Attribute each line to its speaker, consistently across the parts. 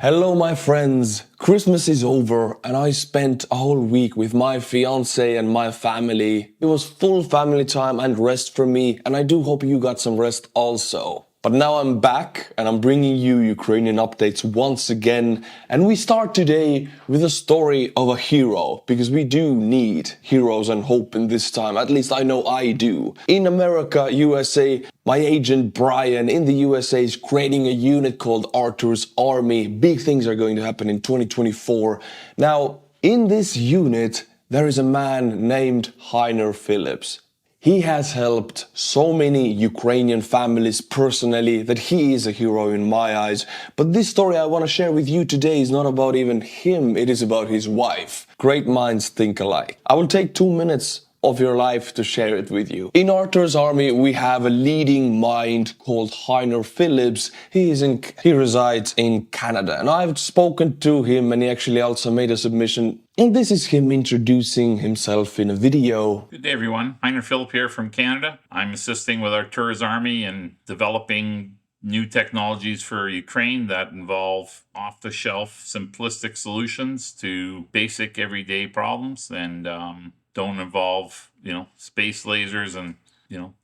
Speaker 1: Hello my friends, Christmas is over and I spent a whole week with my fiance and my family. It was full family time and rest for me, and I do hope you got some rest also. But now I'm back and I'm bringing you Ukrainian updates once again, and we start today with a story of a hero, because we do need heroes and hope in this time, at least I know I do. In America, USA, my agent Brian in the USA is creating a unit called Artur's Army. Big things are going to happen in 2024. Now, in this unit, there is a man named Heiner Phillips. He has helped so many Ukrainian families personally that he is a hero in my eyes. But this story I want to share with you today is not about even him, it is about his wife. Great minds think alike. I will take 2 minutes of your life to share it with you. In Artur's Army, we have a leading mind called Heiner Phillips. He resides in Canada, and I've spoken to him, and he actually also made a submission. And this is him introducing himself in a video.
Speaker 2: Good day, everyone. Heiner Phillip here from Canada. I'm assisting with Artur's Army in developing new technologies for Ukraine that involve off-the-shelf simplistic solutions to basic everyday problems, and don't involve, space lasers and,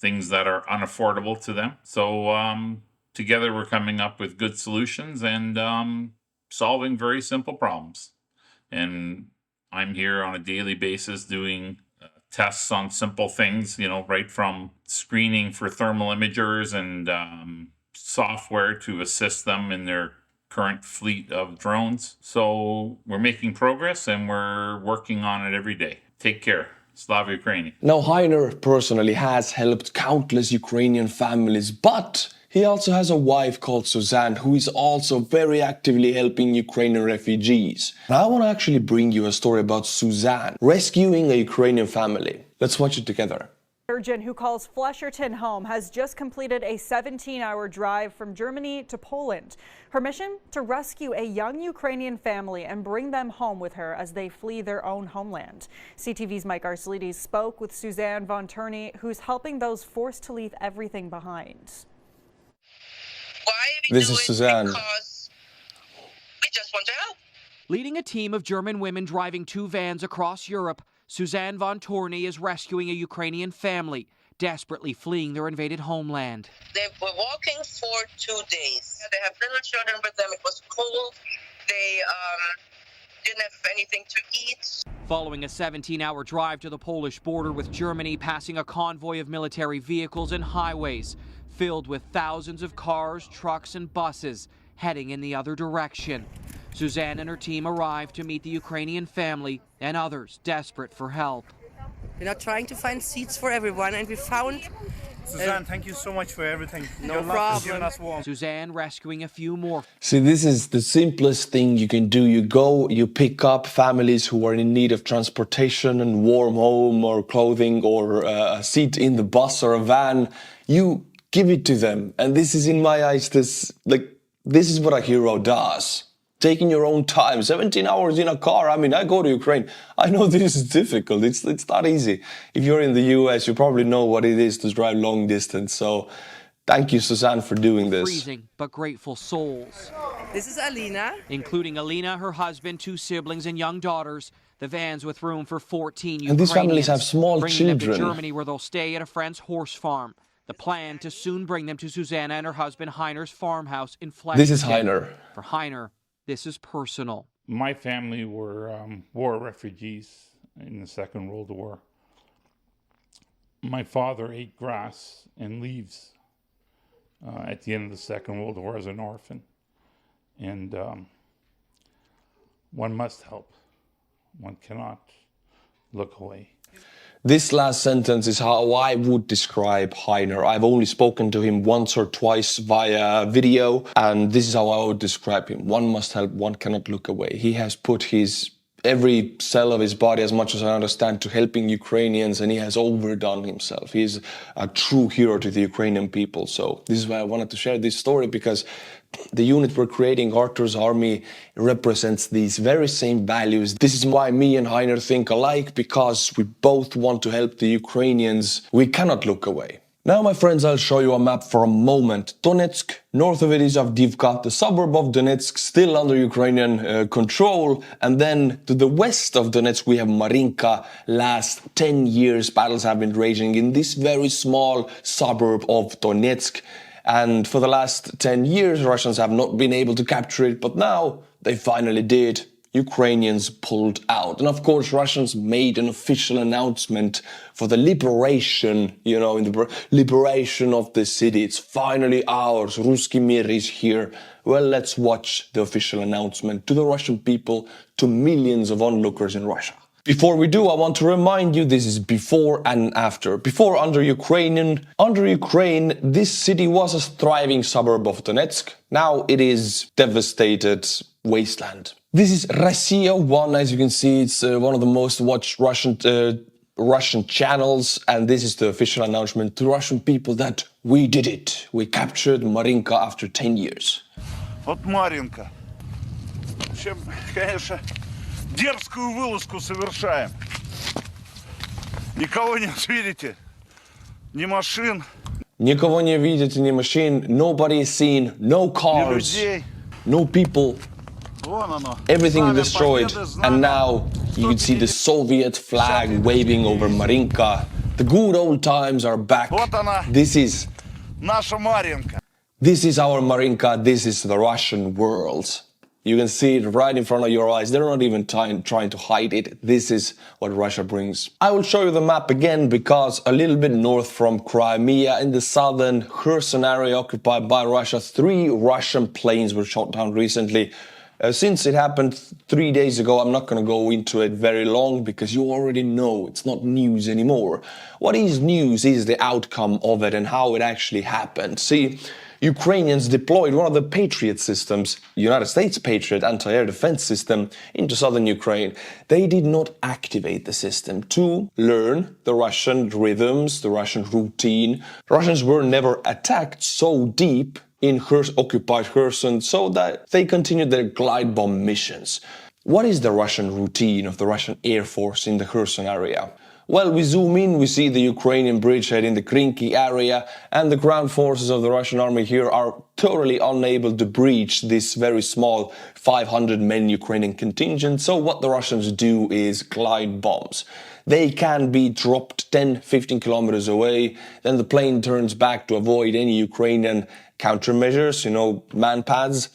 Speaker 2: things that are unaffordable to them. So together we're coming up with good solutions and solving very simple problems. And I'm here on a daily basis doing tests on simple things, right from screening for thermal imagers and software to assist them in their current fleet of drones. So we're making progress and we're working on it every day. Take care. Slava Ukraini.
Speaker 1: Now, Heiner personally has helped countless Ukrainian families, but he also has a wife called Suzanne, who is also very actively helping Ukrainian refugees. Now, I want to actually bring you a story about Suzanne rescuing a Ukrainian family. Let's watch it together.
Speaker 3: Surgeon who calls Flesherton home has just completed a 17-hour drive from Germany to Poland. Her mission? To rescue a young Ukrainian family and bring them home with her as they flee their own homeland. CTV's Mike Arslidis spoke with Suzanne von Turney, who's helping those forced to leave everything behind.
Speaker 1: This is Suzanne.
Speaker 4: Because we just want to help.
Speaker 5: Leading a team of German women driving 2 vans across Europe, Suzanne von Turney is rescuing a Ukrainian family, desperately fleeing their invaded homeland.
Speaker 4: They were walking for 2 days. They have little children with them. It was cold. They didn't have anything to eat.
Speaker 5: Following a 17-hour drive to the Polish border with Germany, passing a convoy of military vehicles and highways filled with thousands of cars, trucks, and buses heading in the other direction. Suzanne and her team arrived to meet the Ukrainian family and others desperate for help.
Speaker 6: We're not trying to find seats for everyone, and we found...
Speaker 7: Suzanne, thank you so much for everything.
Speaker 6: No problem.
Speaker 5: Suzanne rescuing a few more.
Speaker 1: See, this is the simplest thing you can do. You go, you pick up families who are in need of transportation and warm home or clothing or a seat in the bus or a van. You give it to them. And this is, in my eyes, this is what a hero does. Taking your own time, 17 hours in a car. I mean, I go to Ukraine. I know this is difficult. It's not easy. If you're in the US, you probably know what it is to drive long distance. So thank you, Suzanne, for doing this.
Speaker 5: Freezing, but grateful souls.
Speaker 6: This is Alina.
Speaker 5: Including Alina, her husband, 2 siblings, and young daughters. The vans with room for 14 Ukrainians.
Speaker 1: And these families have small children.
Speaker 5: Bringing them to Germany, where they'll stay at a friend's horse farm. The plan to soon bring them to Susanna and her husband Heiner's farmhouse in Flesherton.
Speaker 1: This is Heiner.
Speaker 5: For Heiner, this is personal.
Speaker 2: My family were war refugees in the Second World War. My father ate grass and leaves at the end of the Second World War as an orphan. And one must help. One cannot look away.
Speaker 1: This last sentence is how I would describe Heiner. I've only spoken to him once or twice via video, and this is how I would describe him. One must help, one cannot look away. He has put every cell of his body, as much as I understand, to helping Ukrainians, and he has overdone himself. He is a true hero to the Ukrainian people. So this is why I wanted to share this story, because the unit we're creating, Artur's Army, represents these very same values. This is why me and Heiner think alike, because we both want to help the Ukrainians. We cannot look away. Now, my friends, I'll show you a map for a moment. Donetsk, north of it is Avdiivka, the suburb of Donetsk, still under Ukrainian control. And then to the west of Donetsk, we have Marinka. Last 10 years, battles have been raging in this very small suburb of Donetsk. And for the last 10 years, Russians have not been able to capture it, but now they finally did. Ukrainians pulled out. And of course, Russians made an official announcement for the liberation, in the liberation of the city. It's finally ours. Ruski Mir is here. Well, let's watch the official announcement to the Russian people, to millions of onlookers in Russia. Before we do, I want to remind you, this is before and after. Before, under Ukraine, this city was a thriving suburb of Donetsk. Now it is devastated wasteland. This is Russia 1, as you can see, it's one of the most watched Russian channels, and this is the official announcement to Russian people that we did it. We captured Marinka after 10 years.
Speaker 8: Вот Маринка. Чем, конечно, дерзкую вылазку совершаем. Никого не видите, ни машин.
Speaker 1: Никого не видите, ни машин. Nobody is seen, no cars, no people. Everything destroyed, and now you can see the Soviet flag waving over Marinka. The good old times are back. This is our Marinka, this is the Russian world. You can see it right in front of your eyes. They're not even trying to hide it. This is what Russia brings. I will show you the map again because a little bit north from Crimea, in the southern Kherson area occupied by Russia, 3 Russian planes were shot down recently. Since it happened 3 days ago, I'm not going to go into it very long because you already know it's not news anymore. What is news is the outcome of it and how it actually happened. See, Ukrainians deployed one of the Patriot systems, United States Patriot anti-air defense system, into southern Ukraine. They did not activate the system to learn the Russian rhythms, the Russian routine. Russians were never attacked so deep in occupied Kherson, so that they continued their glide bomb missions. What is the Russian routine of the Russian Air Force in the Kherson area? Well, we zoom in, we see the Ukrainian bridgehead in the Krinky area, and the ground forces of the Russian army here are totally unable to breach this very small 500-men Ukrainian contingent. So what the Russians do is glide bombs. They can be dropped 10-15 kilometers away, then the plane turns back to avoid any Ukrainian countermeasures, manpads.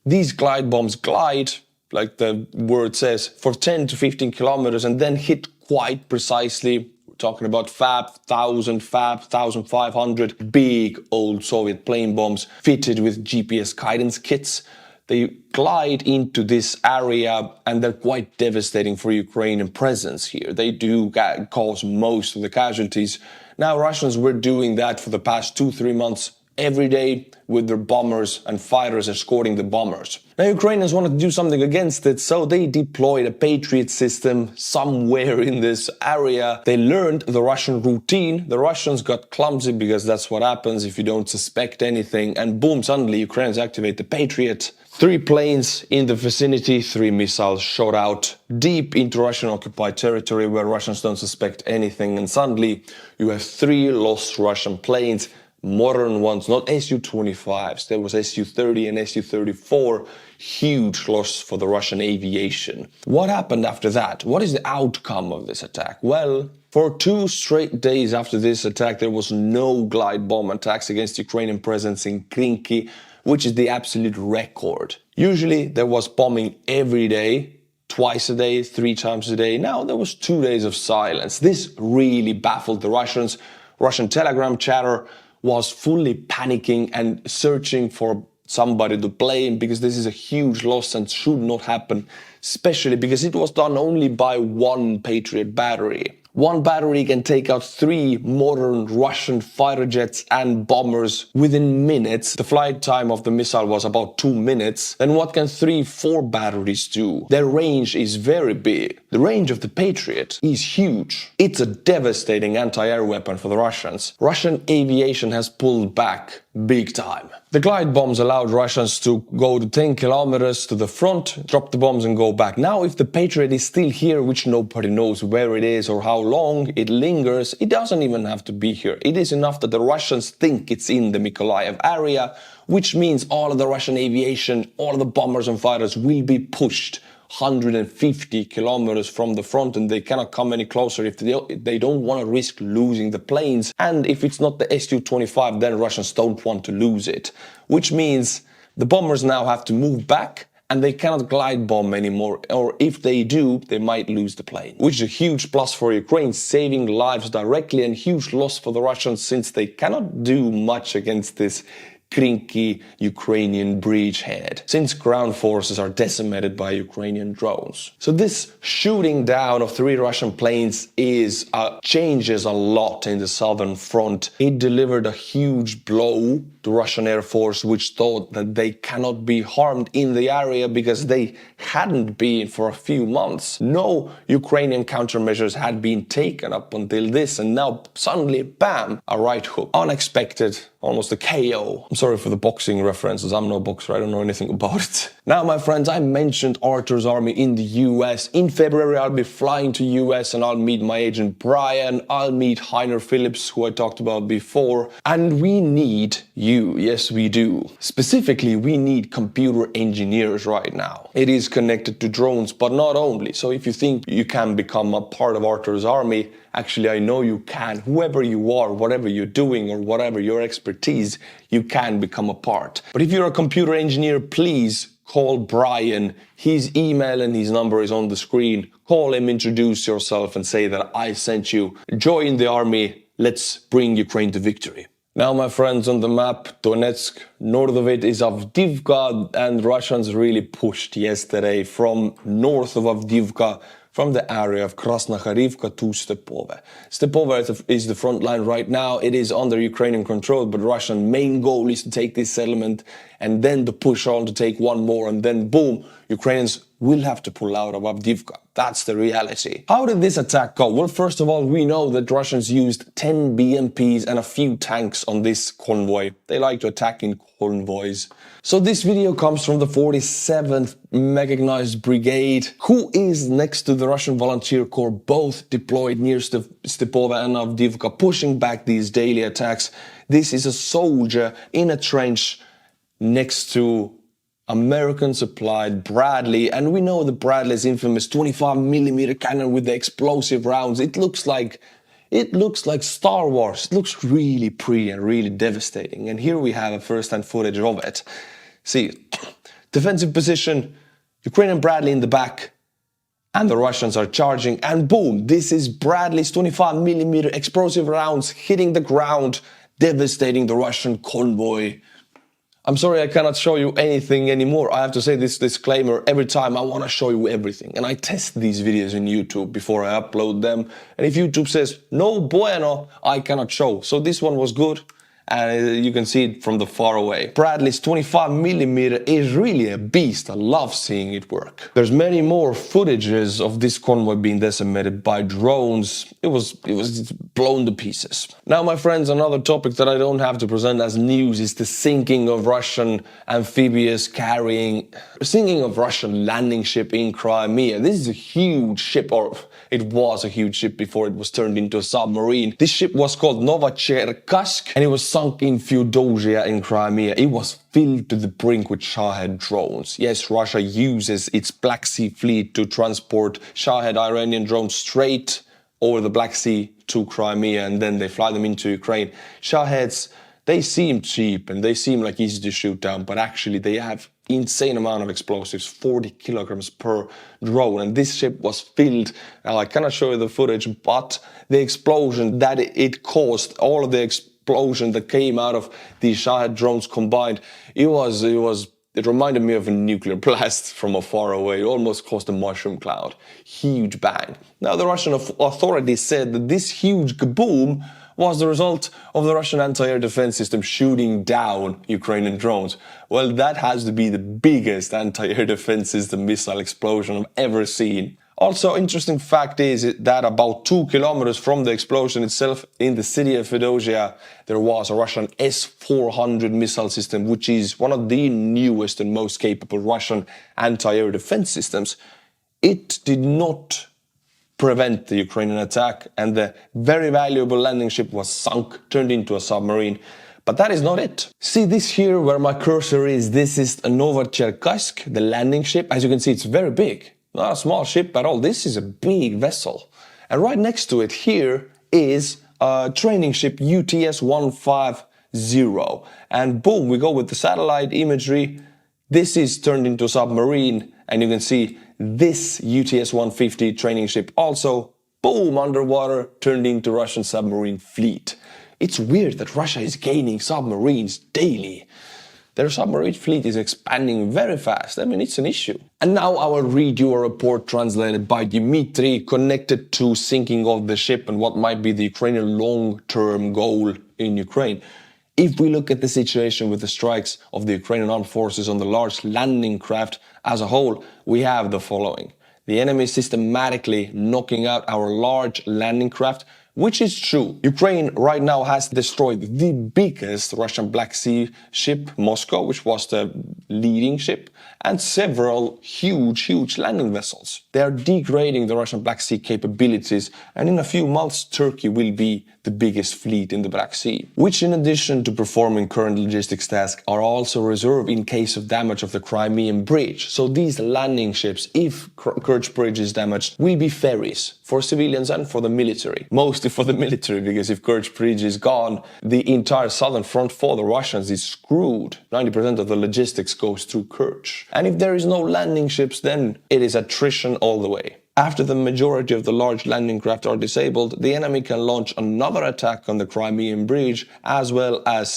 Speaker 1: These glide bombs glide, like the word says, for 10 to 15 kilometers and then hit quite precisely. We're talking about 1,500 big old Soviet plane bombs fitted with GPS guidance kits. They glide into this area and they're quite devastating for Ukrainian presence here. They do cause most of the casualties. Now, Russians were doing that for the past 2-3 months every day with their bombers and fighters escorting the bombers. Now, Ukrainians wanted to do something against it, so they deployed a Patriot system somewhere in this area. They learned the Russian routine. The Russians got clumsy because that's what happens if you don't suspect anything. And boom, suddenly Ukrainians activate the Patriot. 3 planes in the vicinity, 3 missiles shot out deep into Russian-occupied territory where Russians don't suspect anything. And suddenly you have 3 lost Russian planes. Modern ones, not Su-25s. There was Su-30 and Su-34. Huge loss for the Russian aviation. What happened after that? What is the outcome of this attack? Well, for 2 straight days after this attack, there was no glide bomb attacks against Ukrainian presence in Krinky, which is the absolute record. Usually there was bombing every day, twice a day, 3 times a day. Now there was 2 days of silence. This really baffled the Russians. Russian Telegram chatter was fully panicking and searching for somebody to blame because this is a huge loss and should not happen, especially because it was done only by 1 Patriot battery. 1 battery can take out 3 modern Russian fighter jets and bombers within minutes. The flight time of the missile was about 2 minutes. Then what can 3-4 batteries do? Their range is very big. The range of the Patriot is huge. It's a devastating anti-air weapon for the Russians. Russian aviation has pulled back big time. The glide bombs allowed Russians to go to 10 kilometers to the front, drop the bombs and go back. Now, if the Patriot is still here, which nobody knows where it is or how long it lingers, it doesn't even have to be here. It is enough that the Russians think it's in the Mykolaiv area, which means all of the Russian aviation, all of the bombers and fighters will be pushed 150 kilometers from the front, and they cannot come any closer if they don't want to risk losing the planes. And if it's not the Su-25, then Russians don't want to lose it, which means the bombers now have to move back and they cannot glide bomb anymore, or if they do, they might lose the plane, which is a huge plus for Ukraine, saving lives directly, and huge loss for the Russians since they cannot do much against this crinky Ukrainian bridgehead, since ground forces are decimated by Ukrainian drones. So this shooting down of 3 Russian planes changes a lot in the southern front. It delivered a huge blow to Russian Air Force, which thought that they cannot be harmed in the area because they hadn't been for a few months. No Ukrainian countermeasures had been taken up until this, and now suddenly, bam, a right hook. Unexpected, almost a KO. I'm sorry for the boxing references, I'm no boxer, I don't know anything about it. Now, my friends, I mentioned Artur's army in the US. In February, I'll be flying to US and I'll meet my agent Brian, I'll meet Heiner Phillips, who I talked about before, and we need you. Yes, we do. Specifically, we need computer engineers right now. It is connected to drones, but not only. So if you think you can become a part of Artur's army, actually, I know you can. Whoever you are, whatever you're doing, or whatever your expertise, you can become a part. But if you're a computer engineer, please call Brian. His email and his number is on the screen. Call him, introduce yourself, and say that I sent you. Join the army. Let's bring Ukraine to victory. Now, my friends, on the map, Donetsk, north of it is Avdiivka, and Russians really pushed yesterday from north of Avdiivka, from the area of Krasnokharivka to Stepove. Stepove is the front line right now. It is under Ukrainian control, but Russian main goal is to take this settlement and then to push on to take one more, and then boom, Ukrainians will have to pull out of Avdiivka. That's the reality. How did this attack go? Well, first of all, we know that Russians used 10 BMPs and a few tanks on this convoy. They like to attack in convoys. So this video comes from the 47th Mechanized Brigade, who is next to the Russian Volunteer Corps, both deployed near Stepove and Avdiivka, pushing back these daily attacks. This is a soldier in a trench next to American-supplied Bradley, and we know the Bradley's infamous 25mm cannon with the explosive rounds. It looks like Star Wars. It looks really pretty and really devastating. And here we have a first-hand footage of it. See, defensive position, Ukrainian Bradley in the back, and the Russians are charging, and boom, this is Bradley's 25mm explosive rounds hitting the ground, devastating the Russian convoy. I'm sorry I cannot show you anything anymore. I have to say this disclaimer every time. I want to show you everything. And I test these videos in YouTube before I upload them. And if YouTube says, no bueno, I cannot show. So this one was good. And you can see it from the far away. Bradley's 25mm is really a beast. I love seeing it work. There's many more footages of this convoy being decimated by drones. It was blown to pieces. Now, my friends, another topic that I don't have to present as news is the sinking of Russian amphibious sinking of Russian landing ship in Crimea. This is a huge ship, or it was a huge ship before it was turned into a submarine. This ship was called Novacherkassk, and it was sunk in Feodosia in Crimea. It was filled to the brink with Shahed drones. Yes, Russia uses its Black Sea fleet to transport Shahed Iranian drones straight over the Black Sea to Crimea, and then they fly them into Ukraine. Shaheds, they seem cheap and they seem like easy to shoot down, but actually they have insane amount of explosives, 40 kilograms per drone, and this ship was filled. Now, I cannot show you the footage, but the explosion that it caused, all of the explosion that came out of these Shahed drones combined, it reminded me of a nuclear blast from afar away. It almost caused a mushroom cloud. Huge bang. Now, the Russian authorities said that this huge kaboom was the result of the Russian anti-air defense system shooting down Ukrainian drones. Well, that has to be the biggest anti-air defense system missile explosion I've ever seen. Also, interesting fact is that about 2 kilometers from the explosion itself in the city of Fedosia, there was a Russian S-400 missile system, which is one of the newest and most capable Russian anti-air defense systems. It did not prevent the Ukrainian attack, and the very valuable landing ship was sunk, turned into a submarine. But that is not it. See this here where my cursor is, this is a Novocherkassk, the landing ship. As you can see, it's very big. Not a small ship at all. This is a big vessel. And right next to it here is a training ship UTS-150. And boom, we go with the satellite imagery. This is turned into a submarine, and you can see this UTS-150 training ship also, boom, underwater, turned into Russian submarine fleet. It's weird that Russia is gaining submarines daily. Their submarine fleet is expanding very fast. I mean, it's an issue. And now I will read you a report translated by Dmitry connected to sinking of the ship and what might be the Ukrainian long-term goal in Ukraine. If we look at the situation with the strikes of the Ukrainian armed forces on the large landing craft as a whole, we have the following. The enemy is systematically knocking out our large landing craft, which is true. Ukraine right now has destroyed the biggest Russian Black Sea ship, Moscow, which was the leading ship, and several huge landing vessels. They are degrading the Russian Black Sea capabilities, and in a few months Turkey will be the biggest fleet in the Black Sea, which in addition to performing current logistics tasks are also reserved in case of damage of the Crimean Bridge. So these landing ships, if Kerch Bridge is damaged, will be ferries for civilians and for the military. Mostly for the military, because if Kerch Bridge is gone, the entire southern front for the Russians is screwed. 90% of the logistics goes through Kerch. And if there is no landing ships, then it is attrition all the way. After the majority of the large landing craft are disabled, the enemy can launch another attack on the Crimean Bridge, as well as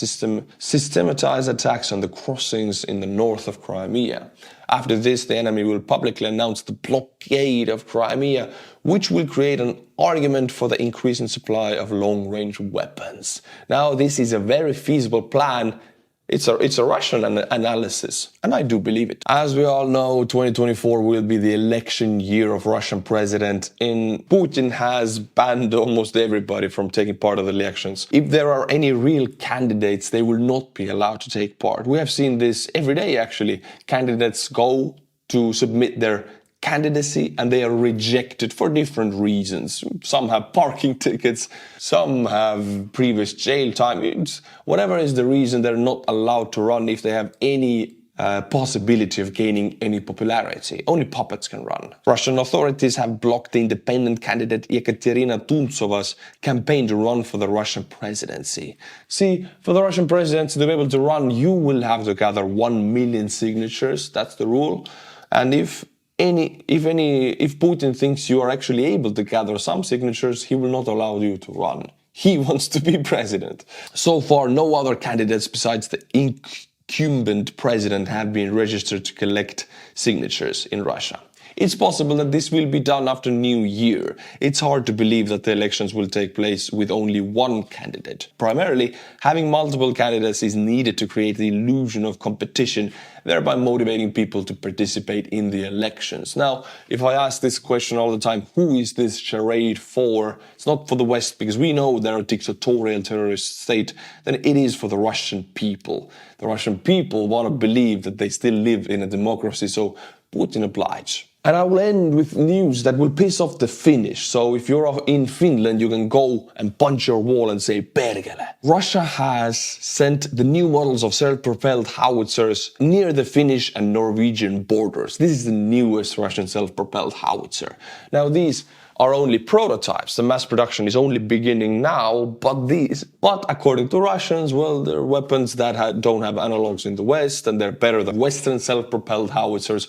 Speaker 1: systematized attacks on the crossings in the north of Crimea. After this, the enemy will publicly announce the blockade of Crimea, which will create an argument for the increasing supply of long-range weapons. Now, this is a very feasible plan. It's a Russian analysis, and I do believe it. As we all know, 2024 will be the election year of Russian president, and Putin has banned almost everybody from taking part of the elections. If there are any real candidates, they will not be allowed to take part. We have seen this every day, actually. Candidates go to submit their candidacy and they are rejected for different reasons. Some have parking tickets, some have previous jail time. Whatever is the reason, they're not allowed to run if they have any possibility of gaining any popularity. Only puppets can run. Russian authorities have blocked the independent candidate Ekaterina Tuntsova's campaign to run for the Russian presidency. See, for the Russian presidency to be able to run, you will have to gather 1 million signatures. That's the rule. And if Putin thinks you are actually able to gather some signatures, he will not allow you to run. He wants to be president. So far, no other candidates besides the incumbent president have been registered to collect signatures in Russia. It's possible that this will be done after New Year. It's hard to believe that the elections will take place with only one candidate. Primarily, having multiple candidates is needed to create the illusion of competition, thereby motivating people to participate in the elections. Now, if I ask this question all the time, who is this charade for? It's not for the West, because we know they're a dictatorial terrorist state. Then it is for the Russian people. The Russian people want to believe that they still live in a democracy, so Putin oblige. And I will end with news that will piss off the Finnish. So if you're in Finland, you can go and punch your wall and say perkele. Russia has sent the new models of self-propelled howitzers near the Finnish and Norwegian borders. This is the newest Russian self-propelled howitzer. Now these are only prototypes. The mass production is only beginning now, but according to Russians, well, they're weapons that don't have analogs in the West, and they're better than Western self-propelled howitzers.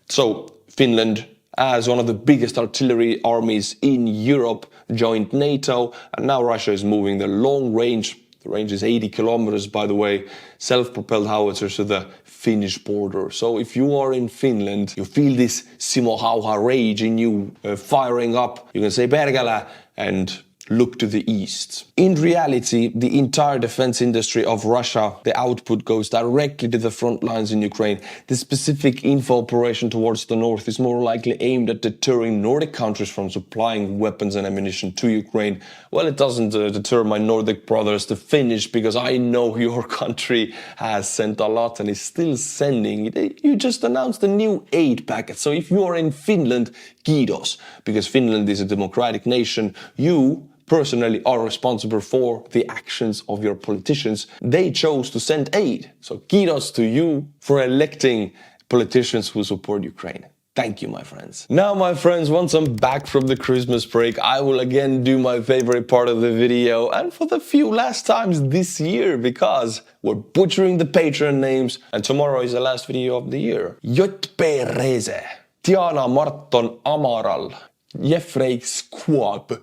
Speaker 1: So Finland, as one of the biggest artillery armies in Europe, joined NATO, and now Russia is moving the long range, the range is 80 kilometers by the way, self-propelled howitzers to the Finnish border. So if you are in Finland, you feel this Simo Hauha rage in you firing up, you can say perkele, and look to the east. In reality, the entire defense industry of Russia, the output goes directly to the front lines in Ukraine. The specific info operation towards the north is more likely aimed at deterring Nordic countries from supplying weapons and ammunition to Ukraine. Well, it doesn't deter my Nordic brothers, the Finnish, because I know your country has sent a lot and is still sending. You just announced a new aid packet. So if you are in Finland, kiitos, because Finland is a democratic nation. You personally are responsible for the actions of your politicians. They chose to send aid. So kiitos to you for electing politicians who support Ukraine. Thank you, my friends. Now, my friends, once I'm back from the Christmas break, I will again do my favorite part of the video, and for the few last times this year, because we're butchering the Patreon names, and tomorrow is the last video of the year. J.P. Reze, Tiana Marton Amaral, Jeffrey Squab,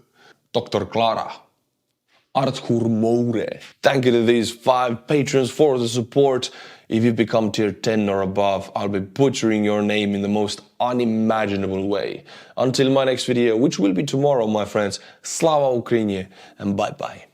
Speaker 1: Dr. Clara, Artur Moure. Thank you to these 5 patrons for the support. If you become tier 10 or above, I'll be butchering your name in the most unimaginable way. Until my next video, which will be tomorrow, my friends, Slava Ukraini, and bye-bye.